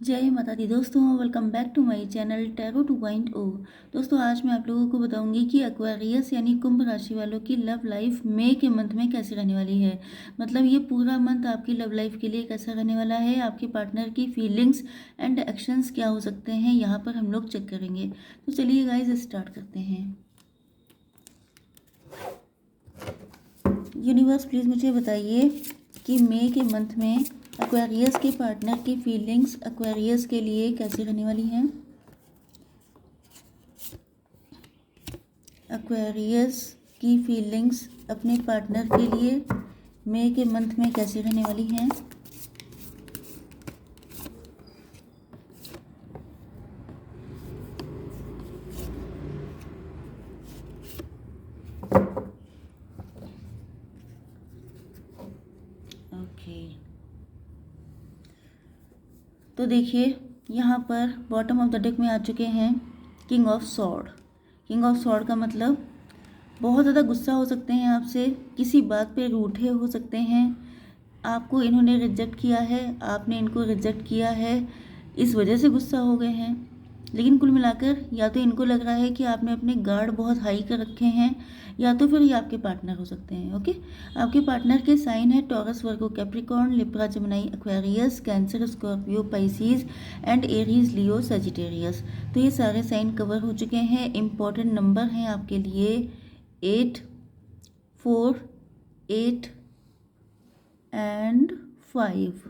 जय माता दी दोस्तों, welcome back to my channel tarot 2.0। दोस्तों आज मैं आप लोगों को बताऊंगी कि एक्वेरियस यानी कुंभ राशि वालों की लव लाइफ मई के मंथ में कैसी रहने वाली है। मतलब ये पूरा मंथ आपकी लव लाइफ के लिए कैसा रहने वाला है, आपके पार्टनर की फीलिंग्स एंड एक्शंस क्या हो सकते हैं, यहाँ पर हम लोग चेक करेंगे। तो चलिए गाइज स्टार्ट करते हैं। यूनिवर्स प्लीज़ मुझे बताइए कि मई के मंथ में एक्वेरियस के पार्टनर की फीलिंग्स एक्वेरियस के लिए कैसी रहने वाली हैं। एक्वेरियस की फीलिंग्स अपने पार्टनर के लिए मई के मंथ में कैसी रहने वाली हैं। ओके, तो देखिए यहाँ पर बॉटम ऑफ द डेक में आ चुके हैं king of sword. King of sword का मतलब बहुत ज़्यादा गुस्सा हो सकते हैं आपसे, किसी बात पे रूठे हो सकते हैं, आपको इन्होंने रिजेक्ट किया है, आपने इनको रिजेक्ट किया है, इस वजह से गुस्सा हो गए हैं। लेकिन कुल मिलाकर या तो इनको लग रहा है कि आपने अपने गार्ड बहुत हाई कर रखे हैं, या तो फिर ये आपके पार्टनर हो सकते हैं। ओके, आपके पार्टनर के साइन है taurus, Virgo, Capricorn, Libra, Gemini, Aquarius, cancer, Scorpio, Pisces and Aries, Leo, Sagittarius. तो ये सारे साइन कवर हो चुके हैं। इंपॉर्टेंट नंबर हैं आपके लिए 8, 4, 8 एंड 5।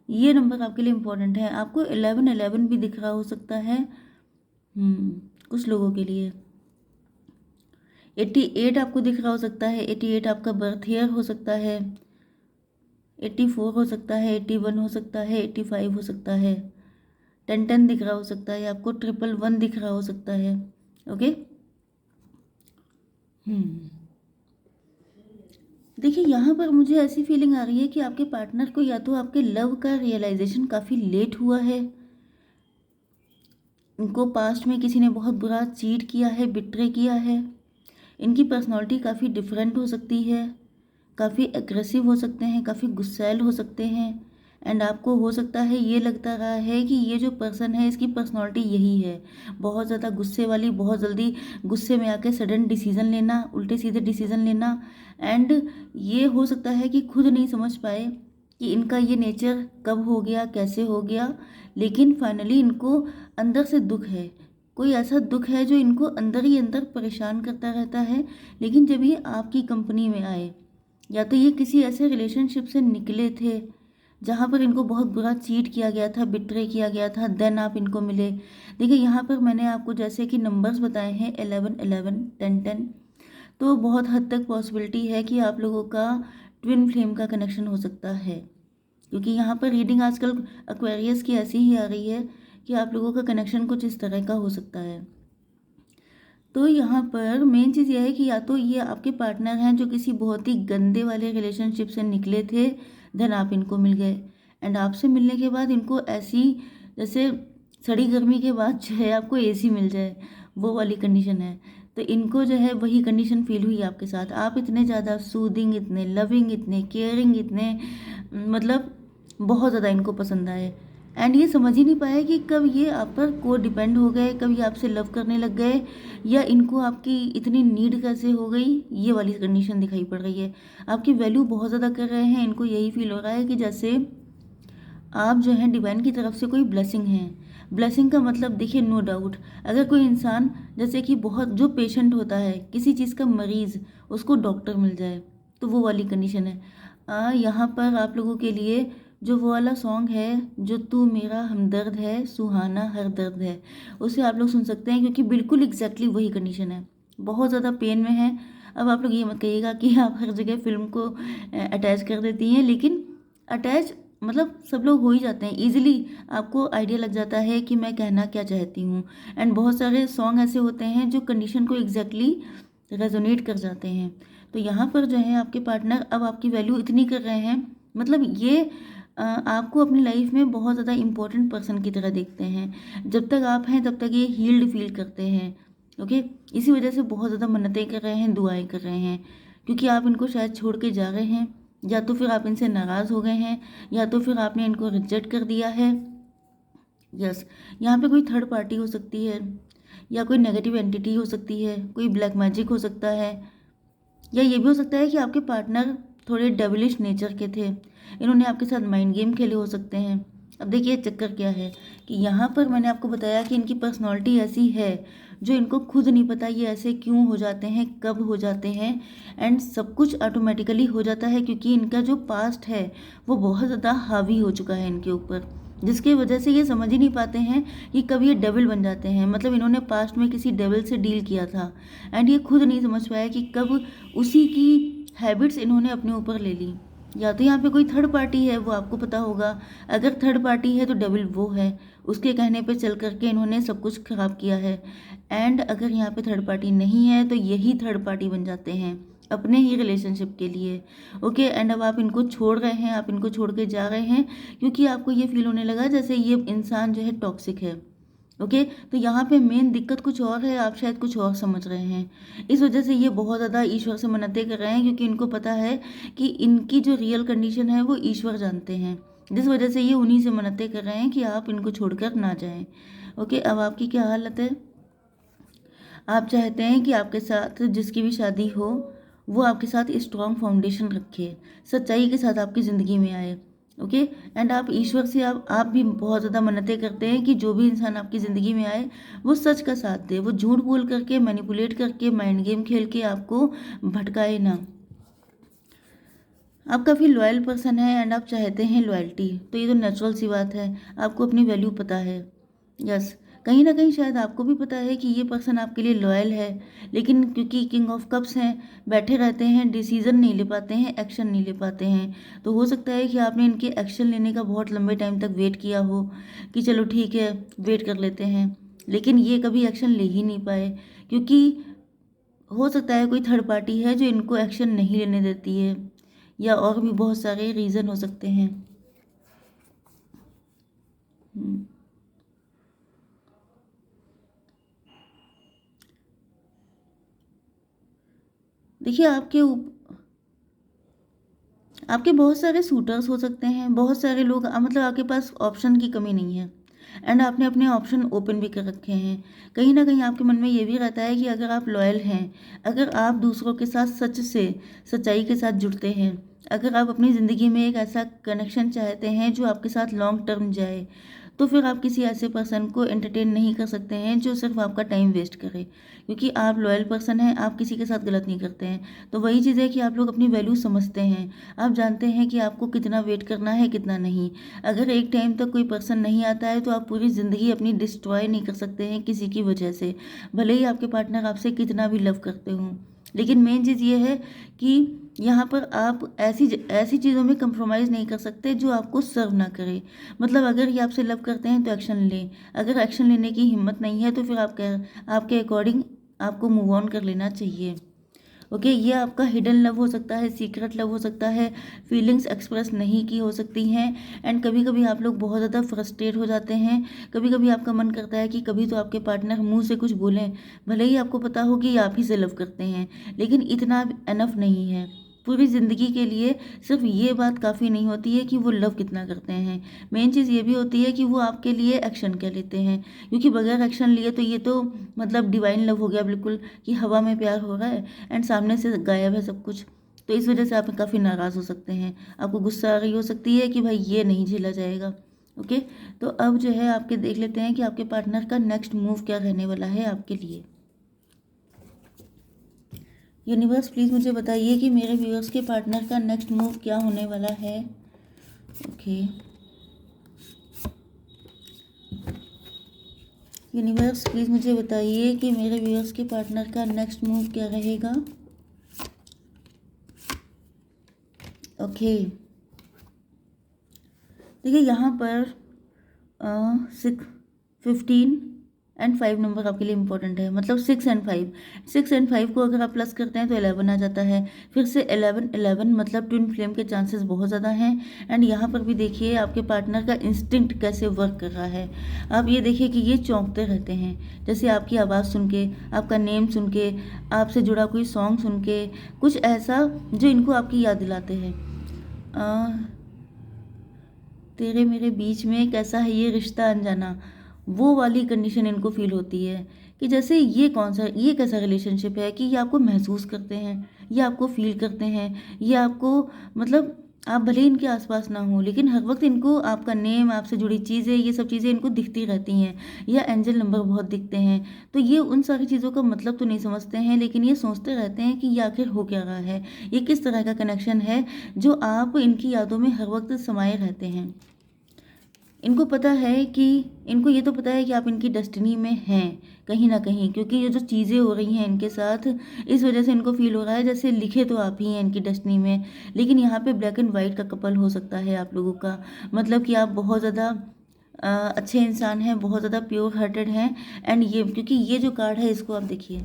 ये नंबर आपके लिए इम्पोर्टेंट है। आपको 11 भी दिख रहा हो सकता है कुछ लोगों के लिए। 88 आपको दिख रहा हो सकता है। 88 आपका बर्थ ईयर हो सकता है। 84 हो सकता है। 81 हो सकता है। 85 हो सकता है। 10 दिख रहा हो सकता है आपको। 111 दिख रहा हो सकता है। ओके, देखिए यहाँ पर मुझे ऐसी फीलिंग आ रही है कि आपके पार्टनर को या तो आपके लव का रियलाइजेशन काफ़ी लेट हुआ है, इनको पास्ट में किसी ने बहुत बुरा चीट किया है, बिट्रे किया है। इनकी पर्सनालिटी काफ़ी डिफरेंट हो सकती है, काफ़ी एग्रेसिव हो सकते हैं, काफ़ी गुस्सैल हो सकते हैं। एंड आपको हो सकता है ये लगता रहा है कि ये जो पर्सन है इसकी पर्सनालिटी यही है, बहुत ज़्यादा गुस्से वाली, बहुत जल्दी गुस्से में आके सडन डिसीज़न लेना, उल्टे सीधे डिसीज़न लेना। एंड ये हो सकता है कि खुद नहीं समझ पाए कि इनका ये नेचर कब हो गया, कैसे हो गया, लेकिन फाइनली इनको अंदर से दुख है। कोई ऐसा दुख है जो इनको अंदर ही अंदर परेशान करता रहता है। लेकिन जब ये आपकी कंपनी में आए, या तो ये किसी ऐसे रिलेशनशिप से निकले थे जहाँ पर इनको बहुत बुरा चीट किया गया था, बिट्रे किया गया था, देन आप इनको मिले। देखिए यहाँ पर मैंने आपको जैसे कि नंबर्स बताए हैं 11, 11, 10, 10। तो बहुत हद तक पॉसिबिलिटी है कि आप लोगों का ट्विन फ्लेम का कनेक्शन हो सकता है, क्योंकि यहाँ पर रीडिंग आजकल एक्वेरियस की ऐसी ही आ रही है कि आप लोगों का कनेक्शन कुछ इस तरह का हो सकता है। तो यहाँ पर मेन चीज़ यह है कि या तो ये आपके पार्टनर हैं जो किसी बहुत ही गंदे वाले रिलेशनशिप से निकले थे, देन आप इनको मिल गए। एंड आपसे मिलने के बाद इनको ऐसी, जैसे सड़ी गर्मी के बाद जो है आपको एसी मिल जाए, वो वाली कंडीशन है। तो इनको जो है वही कंडीशन फील हुई आपके साथ। आप इतने ज़्यादा सूदिंग, इतने लविंग, इतने केयरिंग, इतने मतलब बहुत ज़्यादा इनको पसंद आए। एंड ये समझ ही नहीं पाया कि कब ये आप पर को डिपेंड हो गए, कब ये आपसे लव करने लग गए, या इनको आपकी इतनी नीड कैसे हो गई, ये वाली कंडीशन दिखाई पड़ रही है। आपकी वैल्यू बहुत ज़्यादा कर रहे हैं, इनको यही फील हो रहा है कि जैसे आप जो हैं डिवाइन की तरफ से कोई ब्लेसिंग है। ब्लेसिंग का मतलब देखिए, नो डाउट, अगर कोई इंसान जैसे कि बहुत जो पेशेंट होता है, किसी चीज़ का मरीज़, उसको डॉक्टर मिल जाए, तो वो वाली कंडीशन है। यहाँ पर आप लोगों के लिए जो वो वाला सॉन्ग है, जो तू मेरा हमदर्द है, सुहाना हर दर्द है, उसे आप लोग सुन सकते हैं, क्योंकि बिल्कुल एग्जैक्टली वही कंडीशन है। बहुत ज़्यादा पेन में है। अब आप लोग ये मत कहिएगा कि आप हर जगह फिल्म को अटैच कर देती हैं, लेकिन अटैच मतलब सब लोग हो ही जाते हैं इजीली। आपको आइडिया लग जाता है कि मैं कहना क्या चाहती हूँ। एंड बहुत सारे सॉन्ग ऐसे होते हैं जो कंडीशन को एग्जैक्टली रेजोनेट कर जाते हैं। तो यहाँ पर जो है आपके पार्टनर अब आपकी वैल्यू इतनी कर रहे हैं, मतलब ये आपको अपनी लाइफ में बहुत ज़्यादा इम्पोर्टेंट पर्सन की तरह देखते हैं। जब तक आप हैं तब तक ये हील्ड फील करते हैं। ओके, इसी वजह से बहुत ज़्यादा मन्नतें कर रहे हैं, दुआएं कर रहे हैं, क्योंकि आप इनको शायद छोड़ के जा रहे हैं, या तो फिर आप इनसे नाराज़ हो गए हैं, या तो फिर आपने इनको रिजेक्ट कर दिया है। यस, यहाँ पे कोई थर्ड पार्टी हो सकती है, या कोई नेगेटिव एंटिटी हो सकती है, कोई ब्लैक मैजिक हो सकता है, या ये भी हो सकता है कि आपके पार्टनर थोड़े डेविलिश नेचर के थे, इन्होंने आपके साथ माइंड गेम खेले हो सकते हैं। अब देखिए चक्कर क्या है कि यहाँ पर मैंने आपको बताया कि इनकी पर्सनैलिटी ऐसी है जो इनको खुद नहीं पता ये ऐसे क्यों हो जाते हैं, कब हो जाते हैं, एंड सब कुछ ऑटोमेटिकली हो जाता है क्योंकि इनका जो पास्ट है वो बहुत ज़्यादा हावी हो चुका है इनके ऊपर, जिसकी वजह से ये समझ ही नहीं पाते हैं कि कब ये डेविल बन जाते हैं। मतलब इन्होंने पास्ट में किसी डेविल से डील किया था एंड ये खुद नहीं समझ पाया कि कब उसी की हैबिट्स इन्होंने अपने ऊपर ले ली। या तो यहाँ पे कोई थर्ड पार्टी है, वो आपको पता होगा। अगर थर्ड पार्टी है तो डेविल वो है, उसके कहने पे चल करके इन्होंने सब कुछ खराब किया है। एंड अगर यहाँ पे थर्ड पार्टी नहीं है तो यही थर्ड पार्टी बन जाते हैं अपने ही रिलेशनशिप के लिए। ओके, एंड अब आप इनको छोड़ रहे हैं, आप इनको छोड़ के जा रहे हैं क्योंकि आपको ये फील होने लगा जैसे ये इंसान जो है टॉक्सिक है। ओके, तो यहाँ पे मेन दिक्कत कुछ और है, आप शायद कुछ और समझ रहे हैं। इस वजह से ये बहुत ज़्यादा ईश्वर से मन्नतें कर रहे हैं क्योंकि इनको पता है कि इनकी जो रियल कंडीशन है वो ईश्वर जानते हैं, जिस वजह से ये उन्हीं से मन्नतें कर रहे हैं कि आप इनको छोड़कर ना जाएं। ओके, अब आपकी क्या हालत है? आप चाहते हैं कि आपके साथ जिसकी भी शादी हो वो आपके साथ स्ट्रॉन्ग फाउंडेशन रखे, सच्चाई के साथ आपकी ज़िंदगी में आए। ओके, एंड आप ईश्वर से आप भी बहुत ज़्यादा मन्नतें करते हैं कि जो भी इंसान आपकी ज़िंदगी में आए वो सच का साथ दे, वो झूठ बोल करके, मैनिपुलेट करके, माइंड गेम खेल के आपको भटकाए ना। आप काफ़ी लॉयल पर्सन है एंड आप चाहते हैं लॉयल्टी, तो ये तो नेचुरल सी बात है, आपको अपनी वैल्यू पता है। यस, कहीं ना कहीं शायद आपको भी पता है कि ये पर्सन आपके लिए लॉयल है, लेकिन क्योंकि किंग ऑफ कप्स हैं, बैठे रहते हैं, डिसीजन नहीं ले पाते हैं, एक्शन नहीं ले पाते हैं। तो हो सकता है कि आपने इनके एक्शन लेने का बहुत लंबे टाइम तक वेट किया हो कि चलो ठीक है वेट कर लेते हैं, लेकिन ये कभी एक्शन ले ही नहीं पाए क्योंकि हो सकता है कोई थर्ड पार्टी है जो इनको एक्शन नहीं लेने देती है, या और भी बहुत सारे रीज़न हो सकते हैं। हम्म, देखिए आपके बहुत सारे सूटर्स हो सकते हैं, बहुत सारे लोग, मतलब आपके पास ऑप्शन की कमी नहीं है एंड आपने अपने ऑप्शन ओपन भी कर रखे हैं। कहीं ना कहीं आपके मन में ये भी रहता है कि अगर आप लॉयल हैं, अगर आप दूसरों के साथ सच से, सच्चाई के साथ जुड़ते हैं, अगर आप अपनी ज़िंदगी में एक ऐसा कनेक्शन चाहते हैं जो आपके साथ लॉन्ग टर्म जाए, तो फिर आप किसी ऐसे पर्सन को एंटरटेन नहीं कर सकते हैं जो सिर्फ आपका टाइम वेस्ट करे, क्योंकि आप लॉयल पर्सन हैं, आप किसी के साथ गलत नहीं करते हैं। तो वही चीज़ है कि आप लोग अपनी वैल्यू समझते हैं, आप जानते हैं कि आपको कितना वेट करना है, कितना नहीं। अगर एक टाइम तक कोई पर्सन नहीं आता है तो आप पूरी ज़िंदगी अपनी डिस्ट्रॉय नहीं कर सकते हैं किसी की वजह से, भले ही आपके पार्टनर आपसे कितना भी लव करते हों। लेकिन मेन चीज़ ये है कि यहाँ पर आप ऐसी ऐसी चीज़ों में कंप्रोमाइज़ नहीं कर सकते जो आपको सर्व ना करे। मतलब अगर ये आपसे लव करते हैं तो एक्शन लें, अगर एक्शन लेने की हिम्मत नहीं है तो फिर आपके अकॉर्डिंग आपको मूव ऑन कर लेना चाहिए। ओके, ये आपका हिडन लव हो सकता है, सीक्रेट लव हो सकता है, फीलिंग्स एक्सप्रेस नहीं की हो सकती हैं, एंड कभी कभी आप लोग बहुत ज़्यादा फ्रस्ट्रेट हो जाते हैं। कभी कभी आपका मन करता है कि कभी तो आपके पार्टनर मुंह से कुछ बोलें, भले ही आपको पता हो कि आप ही से लव करते हैं, लेकिन इतना एनफ नहीं है। पूरी ज़िंदगी के लिए सिर्फ ये बात काफ़ी नहीं होती है कि वो लव कितना करते हैं, मेन चीज़ ये भी होती है कि वो आपके लिए एक्शन क्या लेते हैं, क्योंकि बगैर एक्शन लिए तो ये तो मतलब डिवाइन लव हो गया बिल्कुल, कि हवा में प्यार हो रहा है एंड सामने से गायब है सब कुछ। तो इस वजह से आप काफ़ी नाराज़ हो सकते हैं, आपको गुस्सा आ रही हो सकती है कि भाई ये नहीं झेला जाएगा। ओके, तो अब जो है आपके देख लेते हैं कि आपके पार्टनर का नेक्स्ट मूव क्या रहने वाला है आपके लिए। यूनिवर्स प्लीज़ मुझे बताइए कि मेरे व्यूअर्स के पार्टनर का नेक्स्ट मूव क्या होने वाला है। ओके, यूनिवर्स प्लीज़ मुझे बताइए कि मेरे व्यूअर्स के पार्टनर का नेक्स्ट मूव क्या रहेगा। ओके, देखिए यहाँ पर 15 एंड 5 नंबर आपके लिए इंपॉर्टेंट है, मतलब 6 एंड 5 को अगर आप प्लस करते हैं तो 11 आ जाता है, फिर से 11 मतलब ट्विन फ्लेम के चांसेस बहुत ज़्यादा हैं। एंड यहाँ पर भी देखिए आपके पार्टनर का इंस्टिंक्ट कैसे वर्क कर रहा है। आप ये देखिए कि ये चौंकते रहते हैं, जैसे आपकी आवाज़ सुन के, आपका नेम सुन के, आपसे जुड़ा कोई सॉन्ग सुन के, कुछ ऐसा जो इनको आपकी याद दिलाते हैं। तेरे मेरे बीच में कैसा है ये रिश्ता अनजाना, वो वाली कंडीशन इनको फील होती है कि जैसे ये कैसा रिलेशनशिप है कि ये आपको महसूस करते हैं, ये आपको फील करते हैं, ये आपको मतलब आप भले ही इनके आसपास ना हो लेकिन हर वक्त इनको आपका नेम, आपसे जुड़ी चीज़ें, ये सब चीज़ें इनको दिखती रहती हैं, या एंजल नंबर बहुत दिखते हैं। तो ये उन सारी चीज़ों का मतलब तो नहीं समझते हैं लेकिन ये सोचते रहते हैं कि ये आखिर हो क्या रहा है, ये किस तरह का कनेक्शन है जो आप इनकी यादों में हर वक्त समाये रहते हैं। इनको पता है कि इनको ये तो पता है कि आप इनकी डेस्टिनी में हैं कहीं ना कहीं, क्योंकि ये जो चीज़ें हो रही हैं इनके साथ, इस वजह से इनको फील हो रहा है जैसे लिखे तो आप ही हैं इनकी डेस्टिनी में। लेकिन यहाँ पे ब्लैक एंड वाइट का कपल हो सकता है आप लोगों का, मतलब कि आप बहुत ज़्यादा अच्छे इंसान हैं, बहुत ज़्यादा प्योर हार्टेड हैं। एंड ये क्योंकि ये जो कार्ड है इसको आप देखिए,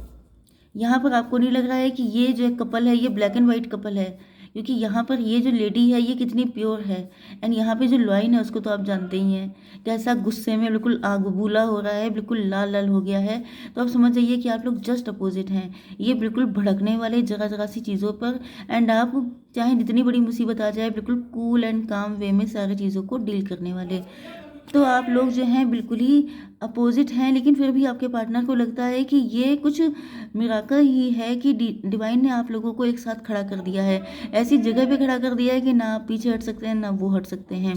यहाँ पर आपको नहीं लग रहा है कि ये जो कपल है ये ब्लैक एंड वाइट कपल है, क्योंकि यहाँ पर ये जो लेडी है ये कितनी प्योर है। एंड यहाँ पे जो लॉइन है उसको तो आप जानते ही हैं कैसा गुस्से में बिल्कुल आग बबूला हो रहा है, बिल्कुल लाल लाल हो गया है। तो आप समझ जाइए कि आप लोग जस्ट अपोजिट हैं, ये बिल्कुल भड़कने वाले जगह जगह सी चीज़ों पर। एंड आप चाहे जितनी बड़ी मुसीबत आ जाए बिल्कुल कूल एंड काम वे में सारी चीज़ों को डील करने वाले। तो आप लोग जो हैं बिल्कुल ही अपोजिट हैं, लेकिन फिर भी आपके पार्टनर को लगता है कि ये कुछ मिराकल ही है कि डिवाइन ने आप लोगों को एक साथ खड़ा कर दिया है, ऐसी जगह पे खड़ा कर दिया है कि ना आप पीछे हट सकते हैं ना वो हट सकते हैं।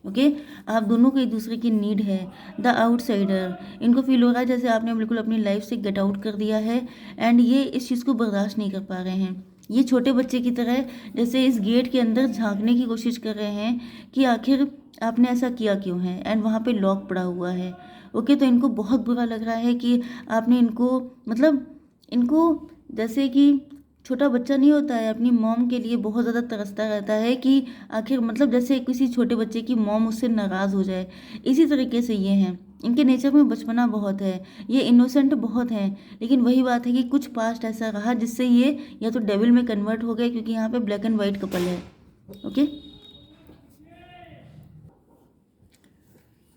ओके, आप दोनों को एक दूसरे की नीड है। द आउटसाइडर, इनको फील हो रहा है जैसे आपने बिल्कुल अपनी लाइफ से गेट आउट कर दिया है एंड ये इस चीज़ को बर्दाश्त नहीं कर पा रहे हैं। ये छोटे बच्चे की तरह जैसे इस गेट के अंदर झांकने की कोशिश कर रहे हैं कि आखिर आपने ऐसा किया क्यों है, एंड वहाँ पे लॉक पड़ा हुआ है। ओके, तो इनको बहुत बुरा लग रहा है कि आपने इनको मतलब इनको जैसे कि छोटा बच्चा नहीं होता है अपनी मॉम के लिए बहुत ज़्यादा तरसता रहता है कि आखिर मतलब जैसे किसी छोटे बच्चे की मॉम उससे नाराज़ हो जाए, इसी तरीके से ये हैं। इनके नेचर में बचपना बहुत है, ये इनोसेंट बहुत हैं, लेकिन वही बात है कि कुछ पास्ट ऐसा रहा जिससे ये या तो डेविल में कन्वर्ट हो गए, क्योंकि यहाँ पे ब्लैक एंड वाइट कपल है। ओके,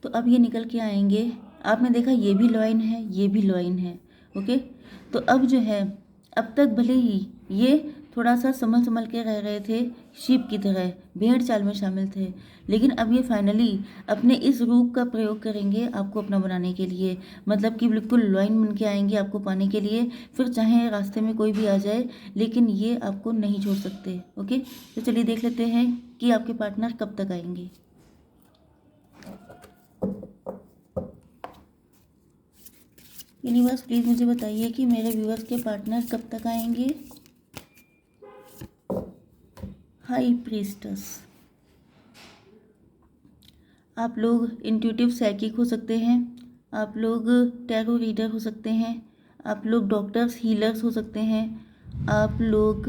तो अब ये निकल के आएंगे। आपने देखा ये भी लॉइन है, ये भी लॉइन है। ओके, तो अब जो है, अब तक भले ही ये थोड़ा सा संभल संभल के रह रहे थे, शीप की तरह भेड़ चाल में शामिल थे, लेकिन अब ये फाइनली अपने इस रूप का प्रयोग करेंगे आपको अपना बनाने के लिए, मतलब कि बिल्कुल लॉइन बन के आएंगे आपको पाने के लिए। फिर चाहे रास्ते में कोई भी आ जाए लेकिन ये आपको नहीं छोड़ सकते। ओके, तो चलिए देख लेते हैं कि आपके पार्टनर कब तक आएंगे। यूनिवर्स प्लीज़ मुझे बताइए कि मेरे व्यूअर्स के पार्टनर कब तक आएंगे। हाई प्रीस्टस, आप लोग इंट्यूटिव साइकिक हो सकते हैं, आप लोग टैरो रीडर हो सकते हैं, आप लोग डॉक्टर्स हीलर्स हो सकते हैं, आप लोग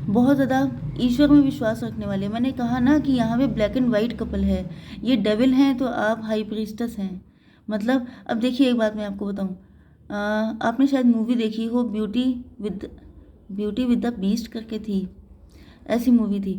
बहुत ज़्यादा ईश्वर में विश्वास रखने वाले। मैंने कहा ना कि यहाँ पे ब्लैक एंड वाइट कपल है, ये डेविल हैं तो आप हाई प्रीस्टस हैं। मतलब अब देखिए एक बात मैं आपको बताऊँ, आपने शायद मूवी देखी हो ब्यूटी विद द बीस्ट करके थी, ऐसी मूवी थी।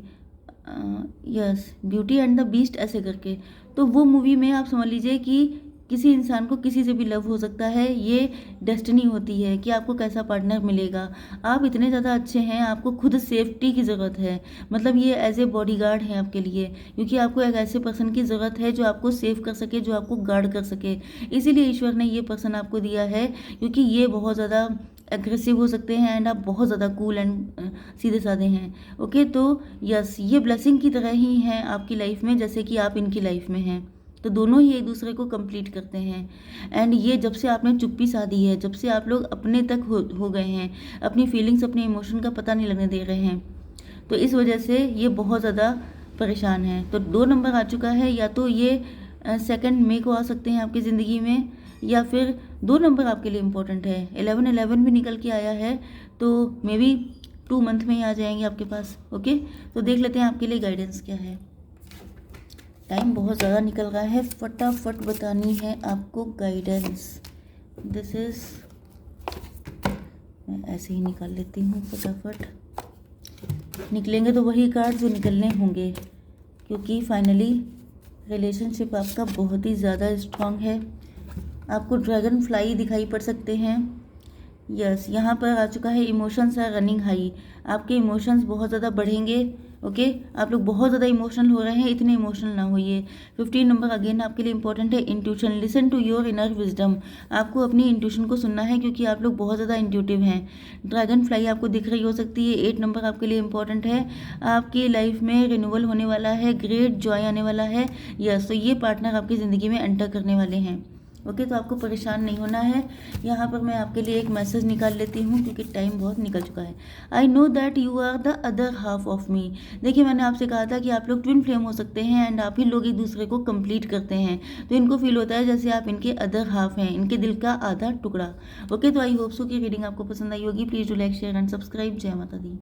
Yes, beauty and the beast ऐसे करके। तो वो मूवी में आप समझ लीजिए कि किसी इंसान को किसी से भी लव हो सकता है, ये डेस्टिनी होती है कि आपको कैसा पार्टनर मिलेगा। आप इतने ज़्यादा अच्छे हैं, आपको खुद सेफ्टी की ज़रूरत है, मतलब ये एज ए बॉडीगार्ड है आपके लिए, क्योंकि आपको एक ऐसे पर्सन की ज़रूरत है जो आपको सेव कर सके, जो आपको गार्ड कर सके। इसीलिए ईश्वर ने ये पर्सन आपको दिया है, क्योंकि ये बहुत ज़्यादा एग्रेसिव हो सकते हैं एंड आप बहुत ज़्यादा कूल एंड सीधे साधे हैं। ओके, तो यस, ये ब्लेसिंग की तरह ही हैं आपकी लाइफ में जैसे कि आप इनकी लाइफ में हैं। तो दोनों ही एक दूसरे को कंप्लीट करते हैं। एंड ये जब से आपने चुप्पी साधी है, जब से आप लोग अपने तक हो गए हैं, अपनी फीलिंग्स, अपने इमोशन का पता नहीं लगने दे रहे हैं, तो इस वजह से ये बहुत ज़्यादा परेशान है। तो 2 नंबर आ चुका है, या तो ये 2 मई को आ सकते हैं आपकी ज़िंदगी में, या फिर 2 नंबर आपके लिए इम्पोर्टेंट है। 11 भी निकल के आया है, तो मे बी 2 मंथ में ही आ जाएंगे आपके पास। ओके, तो देख लेते हैं आपके लिए गाइडेंस क्या है। टाइम बहुत ज़्यादा निकल रहा है, फटाफट बतानी है आपको गाइडेंस। दिस इज़, मैं ऐसे ही निकाल लेती हूँ, फटाफट निकलेंगे तो वही कार्ड जो निकलने होंगे, क्योंकि फाइनली रिलेशनशिप आपका बहुत ही ज़्यादा स्ट्रांग है। आपको ड्रैगन फ्लाई दिखाई पड़ सकते हैं। यस, यहाँ पर आ चुका है इमोशंस आर रनिंग हाई, आपके इमोशंस बहुत ज़्यादा बढ़ेंगे, ओके, आप लोग बहुत ज़्यादा इमोशनल हो रहे हैं, इतने इमोशनल ना होइए। 15 नंबर अगेन आपके लिए इंपॉर्टेंट है, intuition. Listen to your inner wisdom. आपको अपनी इंट्यूशन को सुनना है क्योंकि आप लोग बहुत ज़्यादा इंट्यूटिव हैं। ड्रैगन फ्लाई आपको दिख रही हो सकती है। 8 नंबर आपके लिए इंपॉर्टेंट है, आपकी लाइफ में रिन्यूअल होने वाला है, ग्रेट जॉय आने वाला है। यस, तो ये पार्टनर आपकी ज़िंदगी में एंटर करने वाले हैं। ओके, तो आपको परेशान नहीं होना है। यहाँ पर मैं आपके लिए एक मैसेज निकाल लेती हूँ क्योंकि टाइम बहुत निकल चुका है। I know that you are the other half of me. देखिए, मैंने आपसे कहा था कि आप लोग ट्विन फ्लेम हो सकते हैं एंड आप ही लोग एक दूसरे को कंप्लीट करते हैं। तो इनको फील होता है जैसे आप इनके अदर हाफ हैं, इनके दिल का आधा टुकड़ा। ओके, तो आई होप सो कि रीडिंग आपको पसंद आई होगी। Please do like share and subscribe. जय माता दी।